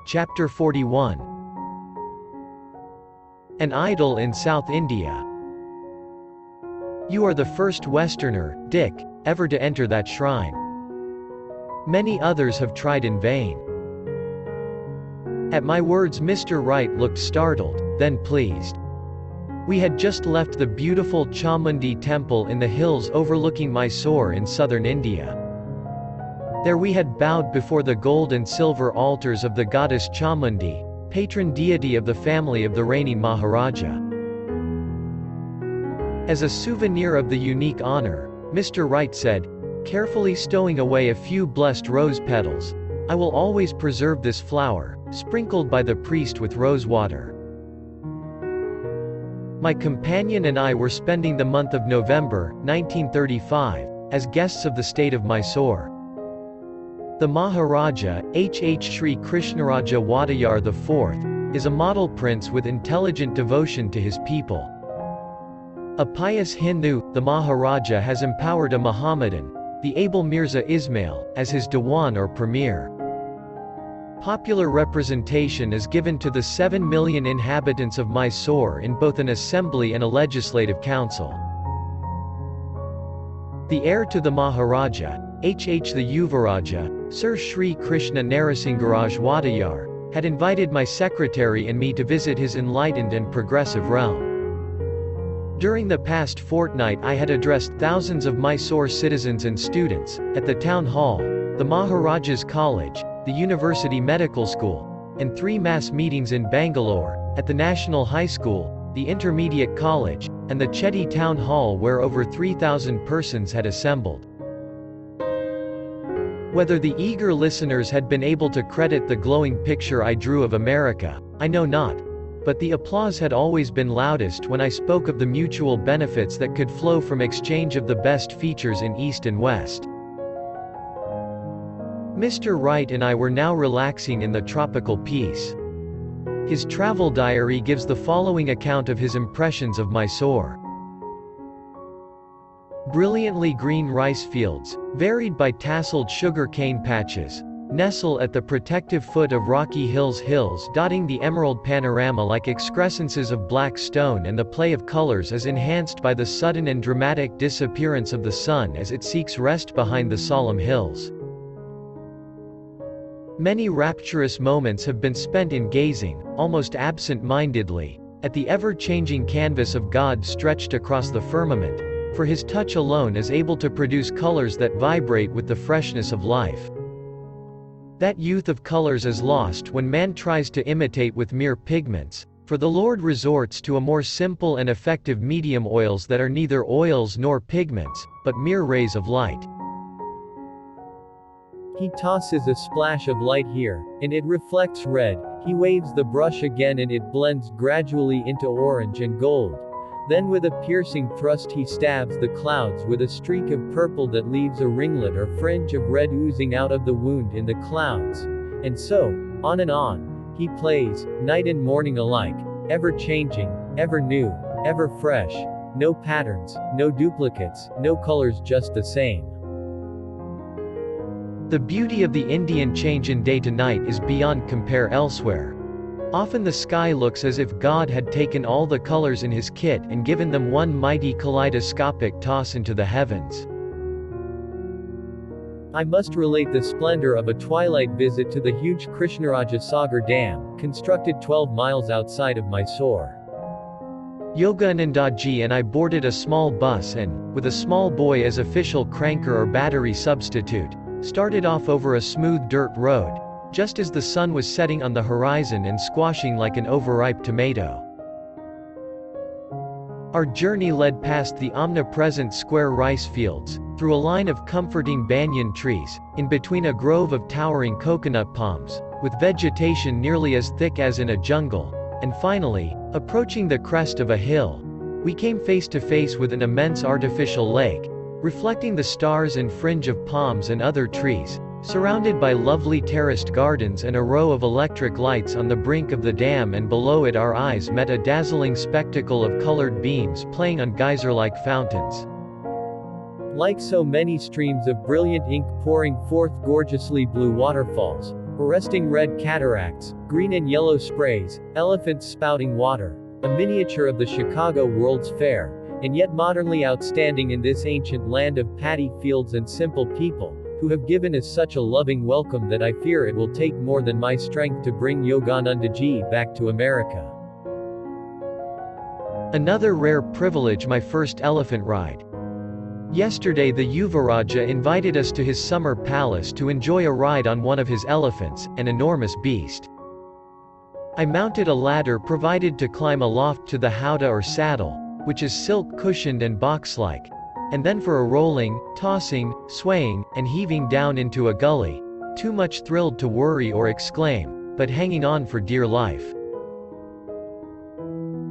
Chapter 41. An Idyl in South India. You are the first Westerner, Dick, ever to enter that shrine. Many others have tried in vain. At my words Mr. Wright looked startled, then pleased. We had just left the beautiful Chamundi temple in the hills overlooking Mysore in southern India. There we had bowed before the gold and silver altars of the goddess Chamundi, patron deity of the family of the reigning Maharaja. As a souvenir of the unique honor, Mr. Wright said, carefully stowing away a few blessed rose petals, I will always preserve this flower, sprinkled by the priest with rose water. My companion and I were spending the month of November, 1935, as guests of the state of Mysore. The Maharaja, Sri Krishnaraja Wadayar IV, is a model prince with intelligent devotion to his people. A pious Hindu, the Maharaja has empowered a Mohammedan, the able Mirza Ismail, as his Diwan or premier. Popular representation is given to the 7 million inhabitants of Mysore in both an assembly and a legislative council. The heir to the Maharaja, the Yuvaraja, Sir Shri Krishna Narasingaraj Wadayar, had invited my secretary and me to visit his enlightened and progressive realm. During the past fortnight I had addressed thousands of Mysore citizens and students, at the town hall, the Maharaja's college, the University Medical School, and 3 mass meetings in Bangalore, at the National High School, the Intermediate College, and the Chetty Town Hall where over 3,000 persons had assembled. Whether the eager listeners had been able to credit the glowing picture I drew of America, I know not, but the applause had always been loudest when I spoke of the mutual benefits that could flow from exchange of the best features in East and West. Mr. Wright and I were now relaxing in the tropical peace. His travel diary gives the following account of his impressions of Mysore. Brilliantly green rice fields, varied by tasseled sugar cane patches, nestle at the protective foot of rocky hills dotting the emerald panorama like excrescences of black stone, and the play of colors is enhanced by the sudden and dramatic disappearance of the sun as it seeks rest behind the solemn hills. Many rapturous moments have been spent in gazing, almost absent-mindedly, at the ever-changing canvas of God stretched across the firmament, for his touch alone is able to produce colors that vibrate with the freshness of life. That youth of colors is lost when man tries to imitate with mere pigments, for the Lord resorts to a more simple and effective medium, oils that are neither oils nor pigments, but mere rays of light. He tosses a splash of light here, and it reflects red. He waves the brush again and it blends gradually into orange and gold. Then with a piercing thrust he stabs the clouds with a streak of purple that leaves a ringlet or fringe of red oozing out of the wound in the clouds. And so, on and on, he plays, night and morning alike, ever changing, ever new, ever fresh, no patterns, no duplicates, no colors, just the same. The beauty of the Indian change in day to night is beyond compare elsewhere. Often the sky looks as if God had taken all the colors in his kit and given them one mighty kaleidoscopic toss into the heavens. I must relate the splendor of a twilight visit to the huge Krishnaraja Sagar Dam, constructed 12 miles outside of Mysore. Yoganandaji and I boarded a small bus and, with a small boy as official cranker or battery substitute, started off over a smooth dirt road, just as the sun was setting on the horizon and squashing like an overripe tomato. Our journey led past the omnipresent square rice fields, through a line of comforting banyan trees, in between a grove of towering coconut palms, with vegetation nearly as thick as in a jungle, and finally, approaching the crest of a hill, we came face to face with an immense artificial lake, reflecting the stars and fringe of palms and other trees, surrounded by lovely terraced gardens and a row of electric lights on the brink of the dam, and below it our eyes met a dazzling spectacle of colored beams playing on geyser-like fountains. Like so many streams of brilliant ink pouring forth gorgeously blue waterfalls, arresting red cataracts, green and yellow sprays, elephants spouting water, a miniature of the Chicago World's Fair, and yet modernly outstanding in this ancient land of paddy fields and simple people, who have given us such a loving welcome that I fear it will take more than my strength to bring Yogananda Ji back to America. Another rare privilege, my first elephant ride. Yesterday the Yuvaraja invited us to his summer palace to enjoy a ride on one of his elephants, an enormous beast. I mounted a ladder provided to climb aloft to the howdah or saddle, which is silk-cushioned and box-like, and then for a rolling, tossing, swaying, and heaving down into a gully, too much thrilled to worry or exclaim, but hanging on for dear life.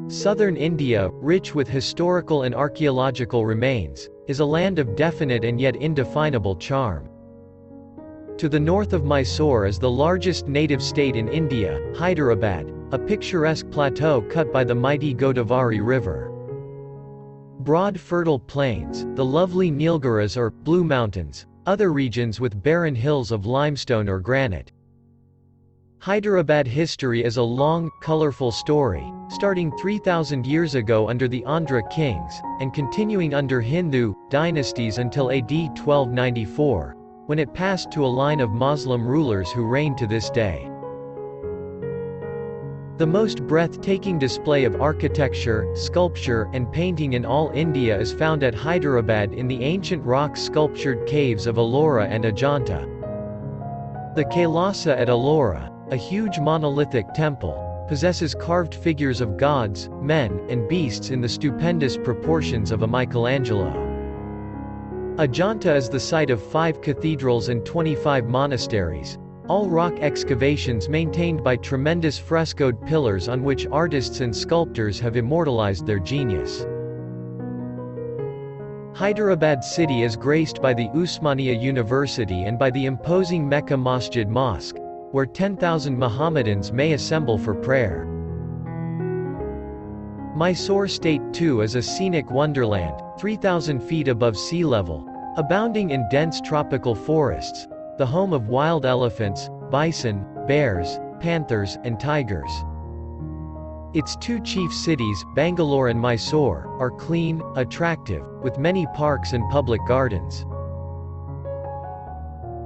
Southern India, rich with historical and archaeological remains, is a land of definite and yet indefinable charm. To the north of Mysore is the largest native state in India, Hyderabad, a picturesque plateau cut by the mighty Godavari River. Broad fertile plains, the lovely Nilgiris or Blue Mountains, other regions with barren hills of limestone or granite. Hyderabad history is a long, colorful story, starting 3,000 years ago under the Andhra kings, and continuing under Hindu dynasties until AD 1294, when it passed to a line of Muslim rulers who reign to this day. The most breathtaking display of architecture, sculpture, and painting in all India is found at Hyderabad in the ancient rock-sculptured caves of Ellora and Ajanta. The Kailasa at Ellora, a huge monolithic temple, possesses carved figures of gods, men, and beasts in the stupendous proportions of a Michelangelo. Ajanta is the site of 5 cathedrals and 25 monasteries, all rock excavations maintained by tremendous frescoed pillars on which artists and sculptors have immortalized their genius. Hyderabad city is graced by the Usmania University and by the imposing Mecca Masjid Mosque, where 10,000 Mohammedans may assemble for prayer. Mysore State too is a scenic wonderland, 3,000 feet above sea level, abounding in dense tropical forests, the home of wild elephants, bison, bears, panthers, and tigers. Its 2 chief cities, Bangalore and Mysore, are clean, attractive, with many parks and public gardens.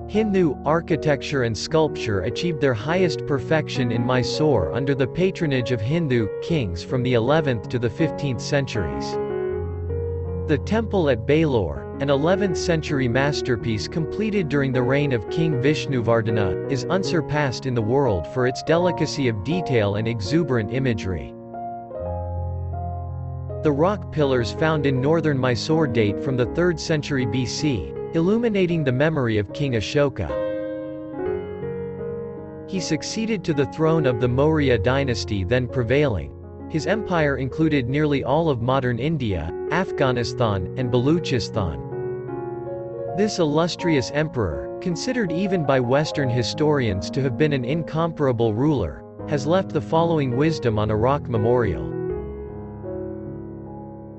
Hindu architecture and sculpture achieved their highest perfection in Mysore under the patronage of Hindu kings from the 11th to the 15th centuries. The temple at Belur, an 11th century masterpiece completed during the reign of King Vishnuvardhana, is unsurpassed in the world for its delicacy of detail and exuberant imagery. The rock pillars found in northern Mysore date from the 3rd century BC, illuminating the memory of King Ashoka. He succeeded to the throne of the Maurya dynasty then prevailing. His empire included nearly all of modern India, Afghanistan, and Baluchistan. This illustrious emperor, considered even by Western historians to have been an incomparable ruler, has left the following wisdom on a rock memorial.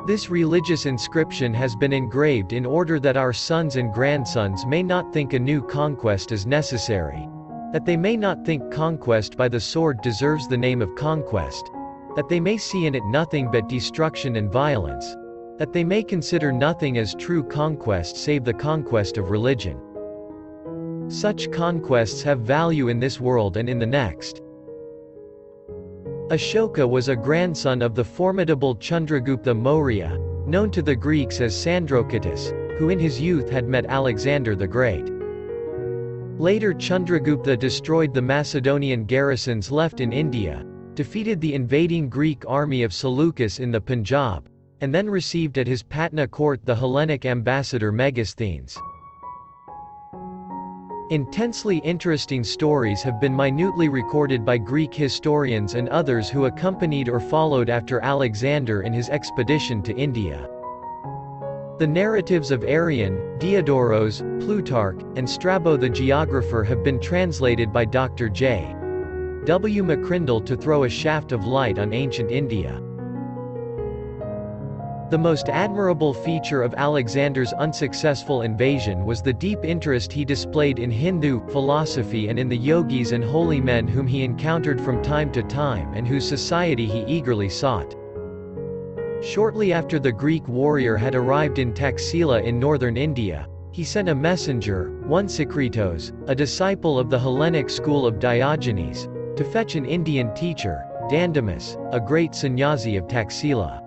This religious inscription has been engraved in order that our sons and grandsons may not think a new conquest is necessary, that they may not think conquest by the sword deserves the name of conquest, that they may see in it nothing but destruction and violence, that they may consider nothing as true conquest save the conquest of religion. Such conquests have value in this world and in the next. Ashoka was a grandson of the formidable Chandragupta Maurya, known to the Greeks as Sandrocatus, who in his youth had met Alexander the Great. Later Chandragupta destroyed the Macedonian garrisons left in India, defeated the invading Greek army of Seleucus in the Punjab, and then received at his Patna court the Hellenic ambassador Megasthenes. Intensely interesting stories have been minutely recorded by Greek historians and others who accompanied or followed after Alexander in his expedition to India. The narratives of Arrian, Diodorus, Plutarch, and Strabo the geographer have been translated by Dr. J. W. McCrindle to throw a shaft of light on ancient India. The most admirable feature of Alexander's unsuccessful invasion was the deep interest he displayed in Hindu philosophy and in the yogis and holy men whom he encountered from time to time and whose society he eagerly sought. Shortly after the Greek warrior had arrived in Taxila in northern India, he sent a messenger, one Sikritos, a disciple of the Hellenic school of Diogenes, to fetch an Indian teacher, Dandamas, a great sannyasi of Taxila.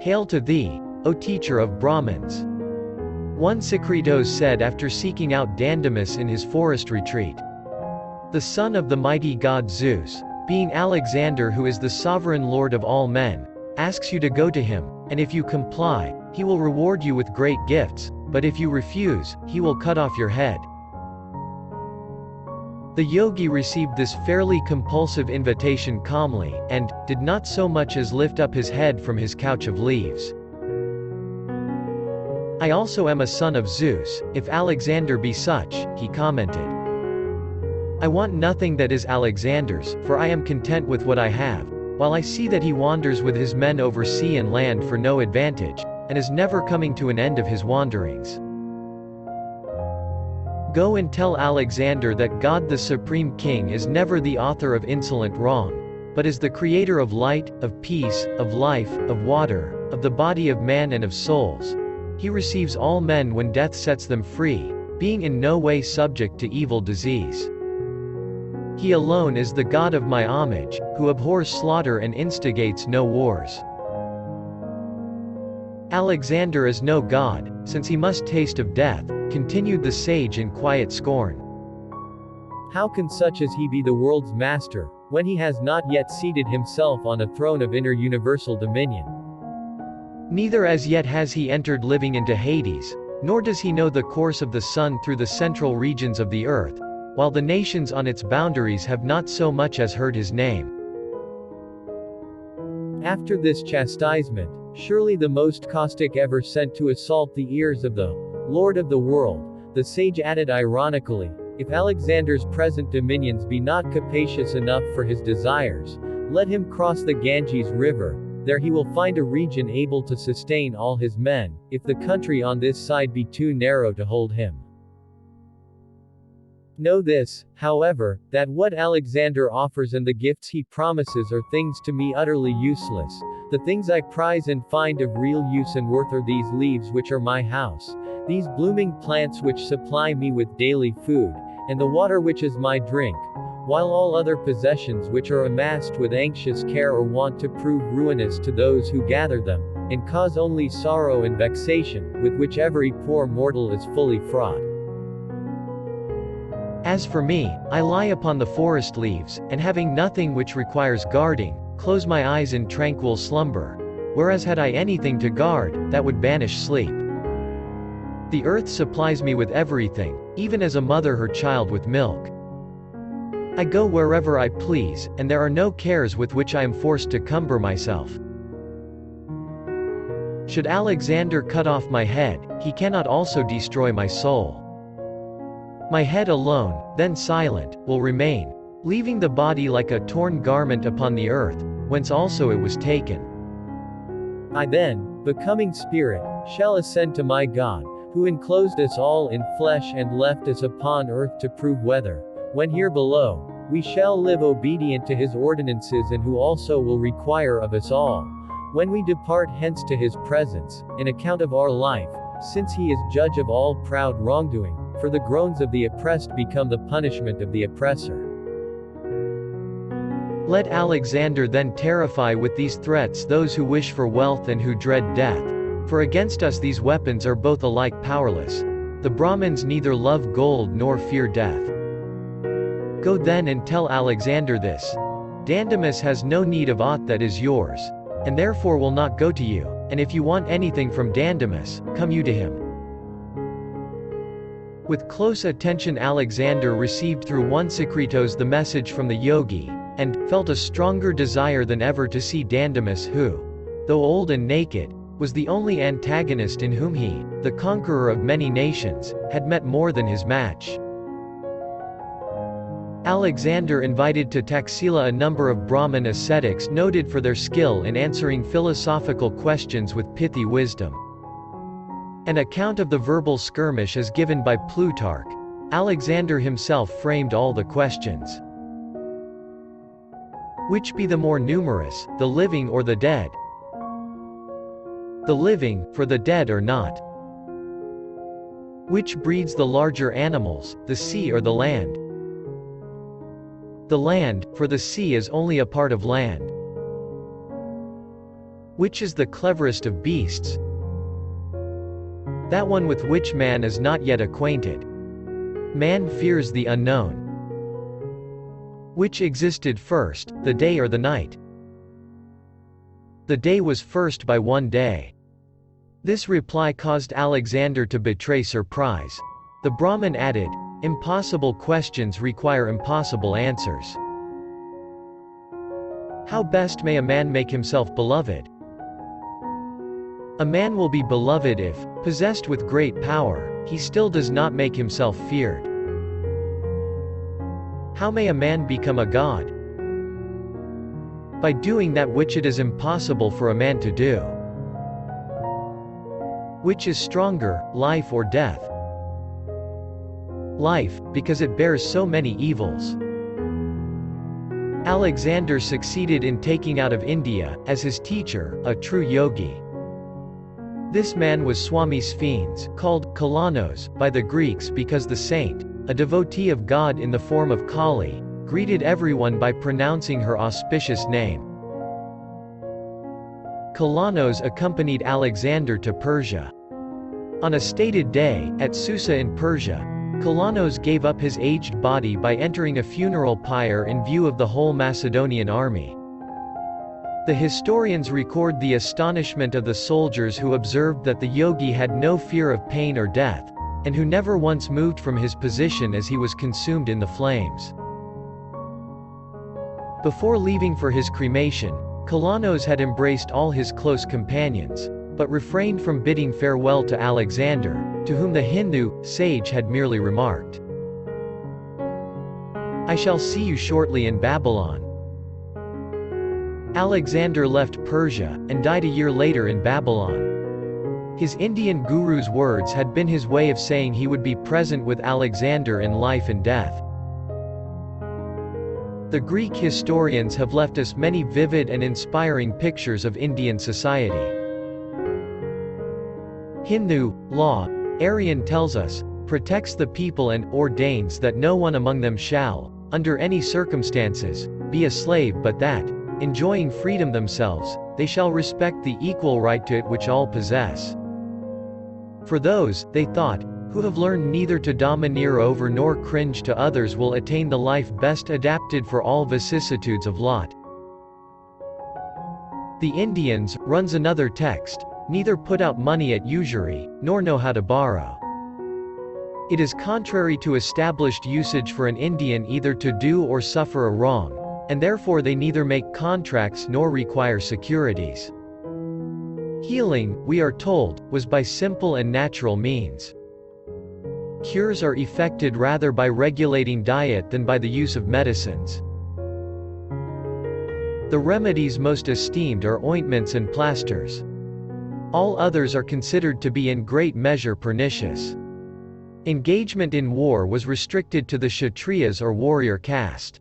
"Hail to thee, O teacher of Brahmins," one Sikritos said after seeking out Dandamas in his forest retreat. "The son of the mighty god Zeus, being Alexander who is the sovereign lord of all men, asks you to go to him, and if you comply, he will reward you with great gifts, but if you refuse, he will cut off your head." The yogi received this fairly compulsive invitation calmly, and did not so much as lift up his head from his couch of leaves. "I also am a son of Zeus, if Alexander be such," he commented. "I want nothing that is Alexander's, for I am content with what I have, while I see that he wanders with his men over sea and land for no advantage, and is never coming to an end of his wanderings. Go and tell Alexander that God the Supreme King is never the author of insolent wrong, but is the creator of light, of peace, of life, of water, of the body of man and of souls. He receives all men when death sets them free, being in no way subject to evil disease. He alone is the God of my homage, who abhors slaughter and instigates no wars. Alexander is no god, since he must taste of death," continued the sage in quiet scorn. "How can such as he be the world's master, when he has not yet seated himself on a throne of inner universal dominion? Neither as yet has he entered living into Hades, nor does he know the course of the sun through the central regions of the earth, while the nations on its boundaries have not so much as heard his name." After this chastisement, surely the most caustic ever sent to assault the ears of the Lord of the world, the sage added ironically, "If Alexander's present dominions be not capacious enough for his desires, let him cross the Ganges river, there he will find a region able to sustain all his men, if the country on this side be too narrow to hold him. Know this, however, that what Alexander offers and the gifts he promises are things to me utterly useless. The things I prize and find of real use and worth are these leaves which are my house, these blooming plants which supply me with daily food, and the water which is my drink, while all other possessions which are amassed with anxious care or want to prove ruinous to those who gather them, and cause only sorrow and vexation, with which every poor mortal is fully fraught. As for me, I lie upon the forest leaves, and having nothing which requires guarding, close my eyes in tranquil slumber, whereas had I anything to guard, that would banish sleep. The earth supplies me with everything, even as a mother her child with milk. I go wherever I please, and there are no cares with which I am forced to cumber myself. Should Alexander cut off my head, he cannot also destroy my soul. My head alone, then silent, will remain, leaving the body like a torn garment upon the earth, whence also it was taken. I then, becoming spirit, shall ascend to my God, who enclosed us all in flesh and left us upon earth to prove whether, when here below, we shall live obedient to his ordinances, and who also will require of us all, when we depart hence to his presence, an account of our life, since he is judge of all proud wrongdoing, for the groans of the oppressed become the punishment of the oppressor. Let Alexander then terrify with these threats those who wish for wealth and who dread death, for against us these weapons are both alike powerless. The Brahmins neither love gold nor fear death. Go then and tell Alexander this. Dandamas has no need of aught that is yours, and therefore will not go to you, and if you want anything from Dandamas, come you to him." With close attention Alexander received through one Sikritos the message from the yogi, and felt a stronger desire than ever to see Dandamas who, though old and naked, was the only antagonist in whom he, the conqueror of many nations, had met more than his match. Alexander invited to Taxila a number of Brahmin ascetics noted for their skill in answering philosophical questions with pithy wisdom. An account of the verbal skirmish is given by Plutarch. Alexander himself framed all the questions. Which be the more numerous, the living or the dead? The living, for the dead are not. Which breeds the larger animals, the sea or the land? The land, for the sea is only a part of land. Which is the cleverest of beasts? That one with which man is not yet acquainted. Man fears the unknown. Which existed first, the day or the night? The day was first by one day. This reply caused Alexander to betray surprise. The Brahmin added, "Impossible questions require impossible answers. How best may a man make himself beloved? A man will be beloved if, possessed with great power, he still does not make himself feared. How may a man become a god? By doing that which it is impossible for a man to do. Which is stronger, life or death? Life, because it bears so many evils." Alexander succeeded in taking out of India, as his teacher, a true yogi. This man was Swami Sphinx, called Kalanos by the Greeks because the saint, a devotee of God in the form of Kali, greeted everyone by pronouncing her auspicious name. Kalanos accompanied Alexander to Persia. On a stated day, at Susa in Persia, Kalanos gave up his aged body by entering a funeral pyre in view of the whole Macedonian army. The historians record the astonishment of the soldiers who observed that the yogi had no fear of pain or death, and who never once moved from his position as he was consumed in the flames. Before leaving for his cremation, Kalanos had embraced all his close companions, but refrained from bidding farewell to Alexander, to whom the Hindu sage had merely remarked, "I shall see you shortly in Babylon." Alexander left Persia, and died a year later in Babylon. His Indian guru's words had been his way of saying he would be present with Alexander in life and death. The Greek historians have left us many vivid and inspiring pictures of Indian society. Hindu law, Aryan tells us, protects the people and ordains that no one among them shall, under any circumstances, be a slave, but that, enjoying freedom themselves, they shall respect the equal right to it which all possess. For those, they thought, who have learned neither to domineer over nor cringe to others will attain the life best adapted for all vicissitudes of lot. The Indians, runs another text, neither put out money at usury, nor know how to borrow. It is contrary to established usage for an Indian either to do or suffer a wrong, and therefore they neither make contracts nor require securities. Healing, we are told, was by simple and natural means. Cures are effected rather by regulating diet than by the use of medicines. The remedies most esteemed are ointments and plasters. All others are considered to be in great measure pernicious. Engagement in war was restricted to the Kshatriyas or warrior caste.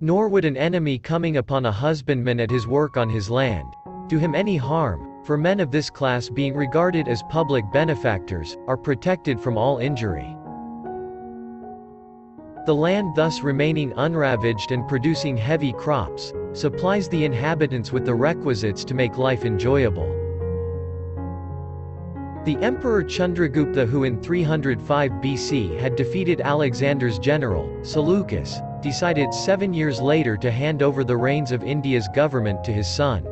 Nor would an enemy coming upon a husbandman at his work on his land do him any harm, for men of this class being regarded as public benefactors, are protected from all injury. The land thus remaining unravaged and producing heavy crops, supplies the inhabitants with the requisites to make life enjoyable. The Emperor Chandragupta, who in 305 BC had defeated Alexander's general, Seleucus, decided 7 years later to hand over the reins of India's government to his son.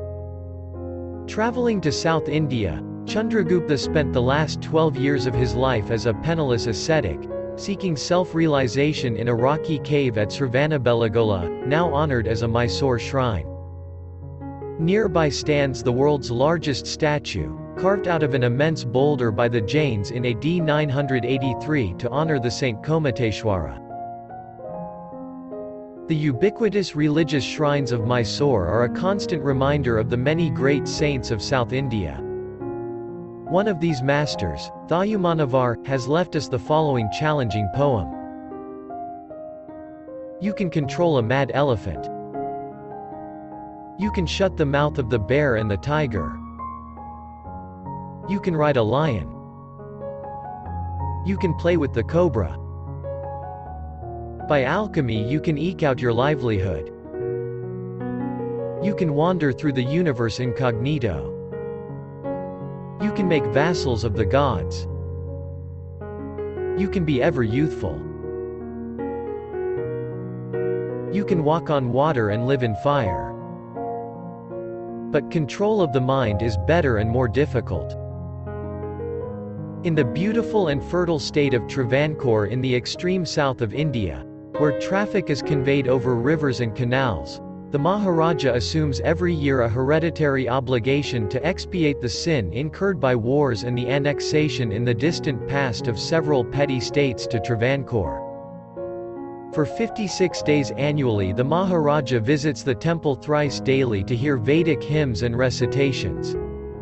Traveling to South India, Chandragupta spent the last 12 years of his life as a penniless ascetic, seeking self-realization in a rocky cave at Sravanabelagola, now honored as a Mysore shrine. Nearby stands the world's largest statue, carved out of an immense boulder by the Jains in AD 983 to honor the Saint Komateshwara. The ubiquitous religious shrines of Mysore are a constant reminder of the many great saints of South India. One of these masters, Thayumanavar, has left us the following challenging poem. You can control a mad elephant. You can shut the mouth of the bear and the tiger. You can ride a lion. You can play with the cobra. By alchemy you can eke out your livelihood. You can wander through the universe incognito. You can make vassals of the gods. You can be ever youthful. You can walk on water and live in fire. But control of the mind is better and more difficult. In the beautiful and fertile state of Travancore in the extreme south of India, where traffic is conveyed over rivers and canals, the Maharaja assumes every year a hereditary obligation to expiate the sin incurred by wars and the annexation in the distant past of several petty states to Travancore. For 56 days annually the Maharaja visits the temple thrice daily to hear Vedic hymns and recitations.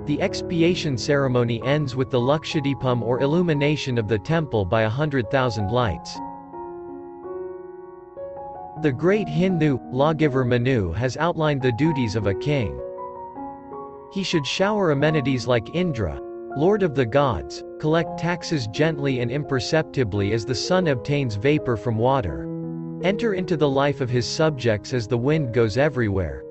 The expiation ceremony ends with the Lakshadipam or illumination of the temple by 100,000 lights. The great Hindu lawgiver Manu has outlined the duties of a king. He should shower amenities like Indra, Lord of the gods, collect taxes gently and imperceptibly as the sun obtains vapor from water, enter into the life of his subjects as the wind goes everywhere,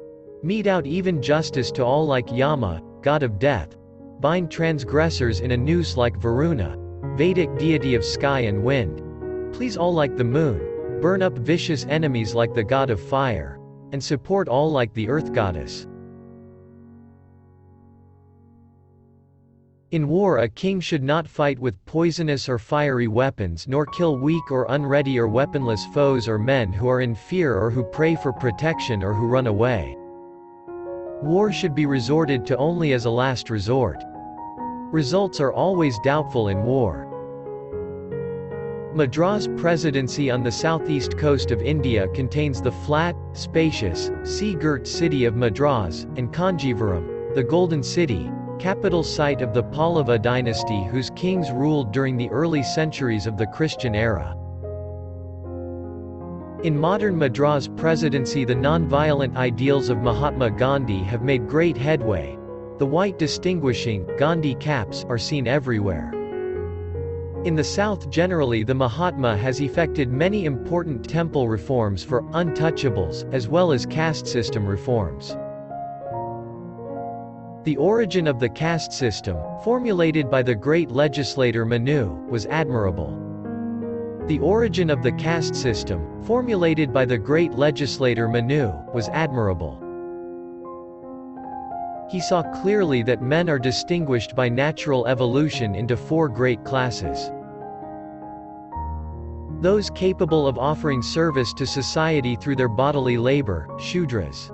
mete out even justice to all like Yama, god of death, bind transgressors in a noose like Varuna, Vedic deity of sky and wind, please all like the moon, burn up vicious enemies like the god of fire, and support all like the earth goddess. In war a king should not fight with poisonous or fiery weapons nor kill weak or unready or weaponless foes or men who are in fear or who pray for protection or who run away. War should be resorted to only as a last resort. Results are always doubtful in war. Madras Presidency on the southeast coast of India contains the flat, spacious, sea-girt city of Madras, and Kanjivaram, the Golden City, capital site of the Pallava dynasty whose kings ruled during the early centuries of the Christian era. In modern Madras Presidency the non-violent ideals of Mahatma Gandhi have made great headway. The white distinguishing, Gandhi caps, are seen everywhere. In the south generally the Mahatma has effected many important temple reforms for untouchables, as well as caste system reforms. The origin of the caste system, formulated by the great legislator Manu, was admirable. The origin of the caste system, formulated by the great legislator Manu, was admirable. He saw clearly that men are distinguished by natural evolution into four great classes. Those capable of offering service to society through their bodily labor, Shudras.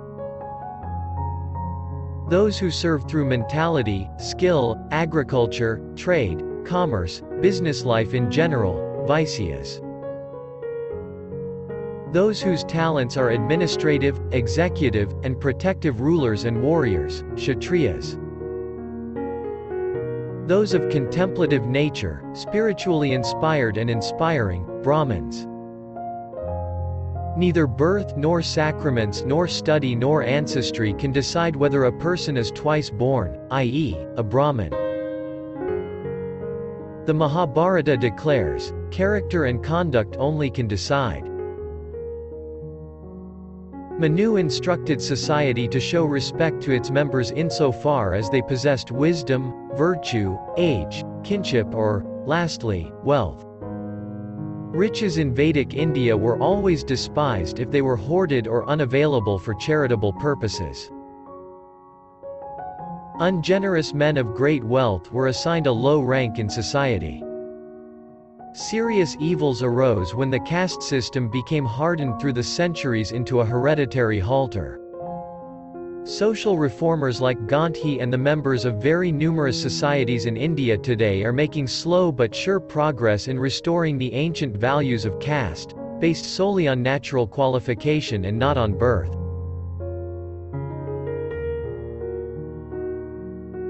Those who serve through mentality, skill, agriculture, trade, commerce, business life in general, Vaisyas. Those whose talents are administrative, executive, and protective rulers and warriors, Kshatriyas. Those of contemplative nature, spiritually inspired and inspiring, Brahmins. Neither birth nor sacraments nor study nor ancestry can decide whether a person is twice born, i.e., a Brahmin. The Mahabharata declares, character and conduct only can decide. Manu instructed society to show respect to its members insofar as they possessed wisdom, virtue, age, kinship or, lastly, wealth. Riches in Vedic India were always despised if they were hoarded or unavailable for charitable purposes. Ungenerous men of great wealth were assigned a low rank in society. Serious evils arose when the caste system became hardened through the centuries into a hereditary halter. Social reformers like Gandhi and the members of very numerous societies in India today are making slow but sure progress in restoring the ancient values of caste, based solely on natural qualification and not on birth.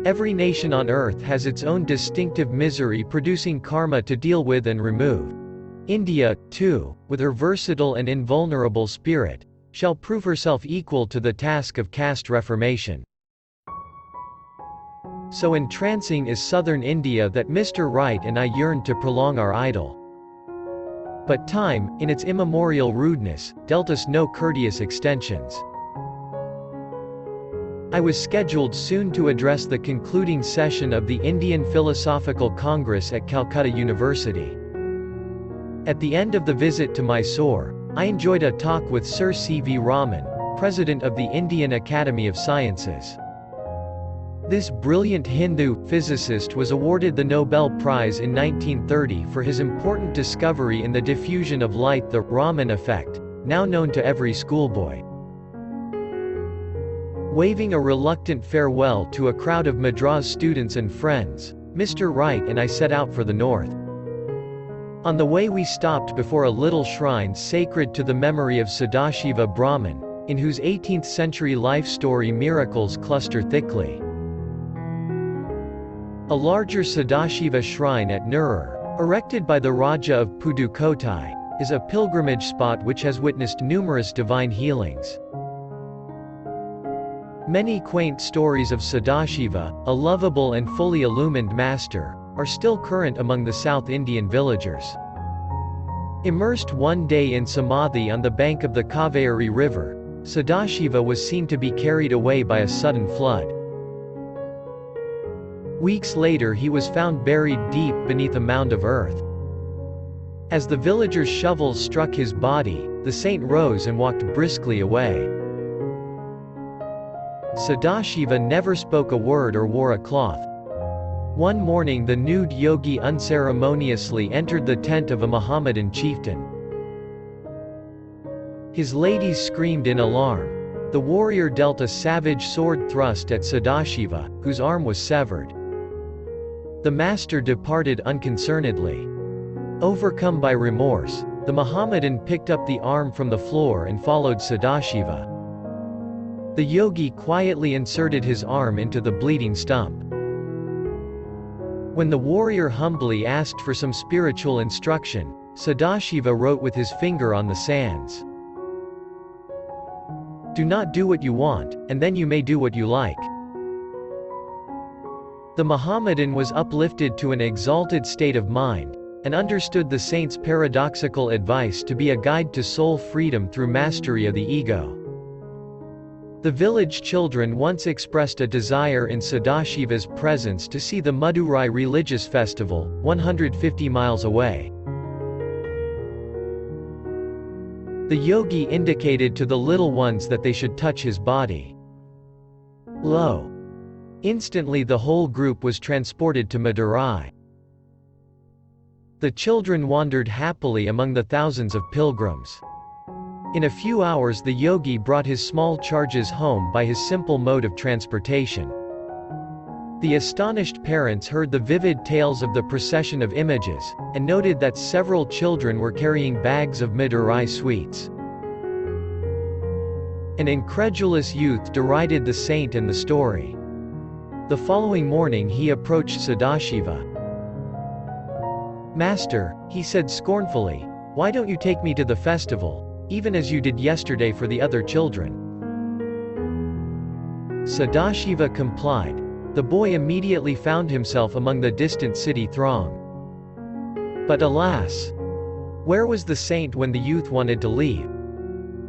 Every nation on earth has its own distinctive misery-producing karma to deal with and remove. India, too, with her versatile and invulnerable spirit, shall prove herself equal to the task of caste reformation. So entrancing is southern India that Mr. Right and I yearned to prolong our idyll. But time, in its immemorial rudeness, dealt us no courteous extensions. I was scheduled soon to address the concluding session of the Indian Philosophical Congress at Calcutta University. At the end of the visit to Mysore, I enjoyed a talk with Sir C.V. Raman, President of the Indian Academy of Sciences. This brilliant Hindu physicist was awarded the Nobel Prize in 1930 for his important discovery in the diffusion of light, the Raman effect, now known to every schoolboy. Waving a reluctant farewell to a crowd of Madras students and friends, Mr. Right and I set out for the north. On the way we stopped before a little shrine sacred to the memory of Sadashiva Brahman, in whose 18th-century life story miracles cluster thickly. A larger Sadashiva shrine at Nurur, erected by the Raja of Pudukkottai, is a pilgrimage spot which has witnessed numerous divine healings. Many quaint stories of Sadashiva, a lovable and fully illumined master, are still current among the South Indian villagers. Immersed one day in samadhi on the bank of the Kaveri river, Sadashiva was seen to be carried away by a sudden flood. Weeks later he was found buried deep beneath a mound of earth. As the villagers' shovels struck his body, the saint rose and walked briskly away. Sadashiva never spoke a word or wore a cloth. One morning the nude yogi unceremoniously entered the tent of a Mohammedan chieftain. His ladies screamed in alarm. The warrior dealt a savage sword thrust at Sadashiva, whose arm was severed. The master departed unconcernedly. Overcome by remorse, the Mohammedan picked up the arm from the floor and followed Sadashiva. The yogi quietly inserted his arm into the bleeding stump. When the warrior humbly asked for some spiritual instruction, Sadashiva wrote with his finger on the sands. "Do not do what you want, and then you may do what you like." The Mohammedan was uplifted to an exalted state of mind, and understood the saint's paradoxical advice to be a guide to soul freedom through mastery of the ego. The village children once expressed a desire in Sadashiva's presence to see the Madurai religious festival, 150 miles away. The yogi indicated to the little ones that they should touch his body. Lo! Instantly the whole group was transported to Madurai. The children wandered happily among the thousands of pilgrims. In a few hours the yogi brought his small charges home by his simple mode of transportation. The astonished parents heard the vivid tales of the procession of images, and noted that several children were carrying bags of Madurai sweets. An incredulous youth derided the saint and the story. The following morning he approached Sadashiva. "Master," he said scornfully, "why don't you take me to the festival, even as you did yesterday for the other children?" Sadashiva complied. The boy immediately found himself among the distant city throng. But alas! Where was the saint when the youth wanted to leave?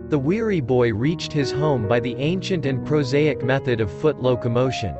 The weary boy reached his home by the ancient and prosaic method of foot locomotion.